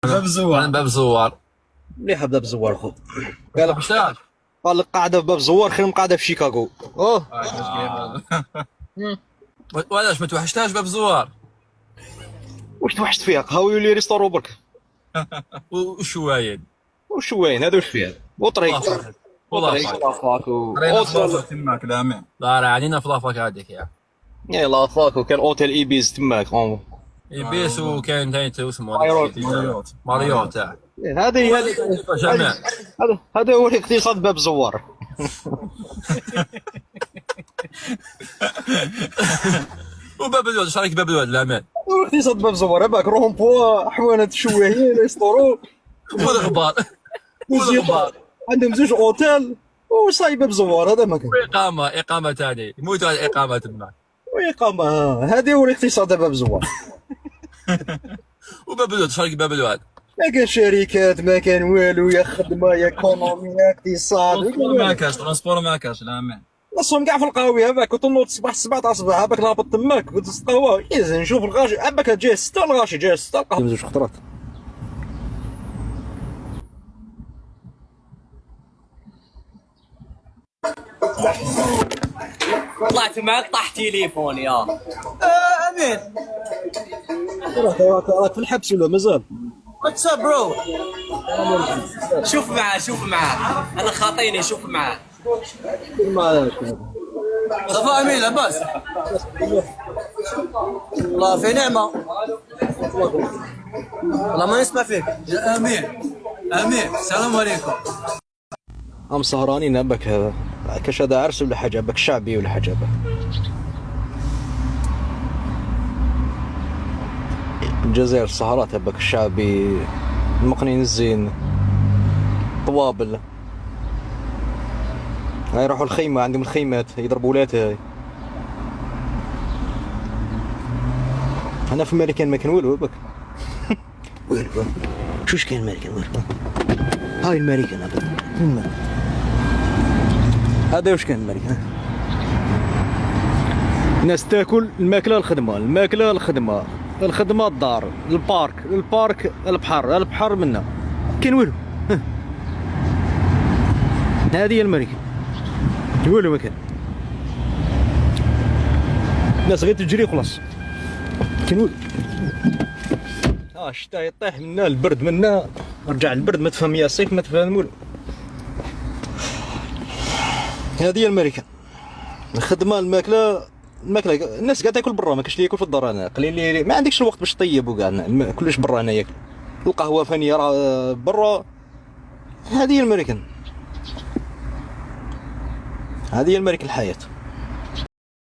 باب الزوار. باب الزوار. مليح باب الزوار خو. قال لك علاش؟ قال لك قاعده في باب الزوار خير من قاعده في شيكاغو. وعلاش ما توحشتهاش باب الزوار؟ واش توحشت فيها؟ قهوي يولي ريستورو برك. والشوايد وشوين هذا واش فيها؟ وطريق والله لافاك رينا اوتيل. تماك لامين. لا راه علينا في لافاك هذيك يا يا لافاك وكان اوتيل ايبيز تماك. يبيس، وكاين ثاني اسمه ماريوت. ماريوت تاع هذه جميع. هذا هو الاقتصاد باب الزوار. وباب الواد، اش رايك باب الواد الامان؟ هو الاقتصاد باب الزوار. باك روهم بوا حوانت شواهين ريستورو والغبار والغبار عندهم زوج اوتيل وصاي باب الزوار. هذا ما كان اقامه ثاني يموتوا على الاقامه تما. وإقامة. هذه هو الاقتصاد باب الزوار. وباب الواد، اش رايك باب الواد؟ ما كان شركات، ما كان والو، يا خدمه يا ايكونومي يا اقتصاد. ترونسبور ما كاش لامين. نصهم كاع في القهوه. هذاك وتنوض الصباح 7 تاع الصباح هذاك نهبط تماك وتستقهوى يزن نشوف الغاشي. هذاك جاي 6 الغاشي جاي 6 القهوه. زوج خطرات. طلعت معك طاح تليفوني يا امين. راك في الحبس ولا مازال؟ واتس اب برو. شوف معاه انا خاطيني. شوف معاه. صفا امين لاباس. الله في نعمه. الله ما يسمع فيك يا امين. امين السلام عليكم. هم سهرانين. هبك هذا كاش هذا عرس ولا حاجه؟ هبك شعبي ولا حاجه؟ هبك الجزائر السهرات هبك الشعبي، المقنين الزين، طوابل. هاي يروحوا الخيمه، عندهم الخيمات يضربوا ولاته. هاي انا في امريكان ما كان والو. هبك والو شوش كاين امريكان والو. هاي الامريكان هبك هذا واش كان امريكان. الناس تاكل الماكله الخدمه، الماكله الخدمه، الخدمه الدار، البارك البحر منا كاين والو. هذه هي الامريكان والو ما كان. الناس غير تجري وخلاص كاين والو. الشتاء يطيح منا، البرد منا، رجع البرد ما تفهم يا الصيف ما تفهم والو. هذه هي الامريكان. الخدمه الماكله الناس قاعده تاكل برا، ما كاش اللي ياكل في الدار. انا قليل اللي ما عندكش الوقت باش طيب وكاع كلش برا هنا ياكل. القهوه فانيه راه برا. هذه هي الامريكان. هذه هي الامريكان الحياه.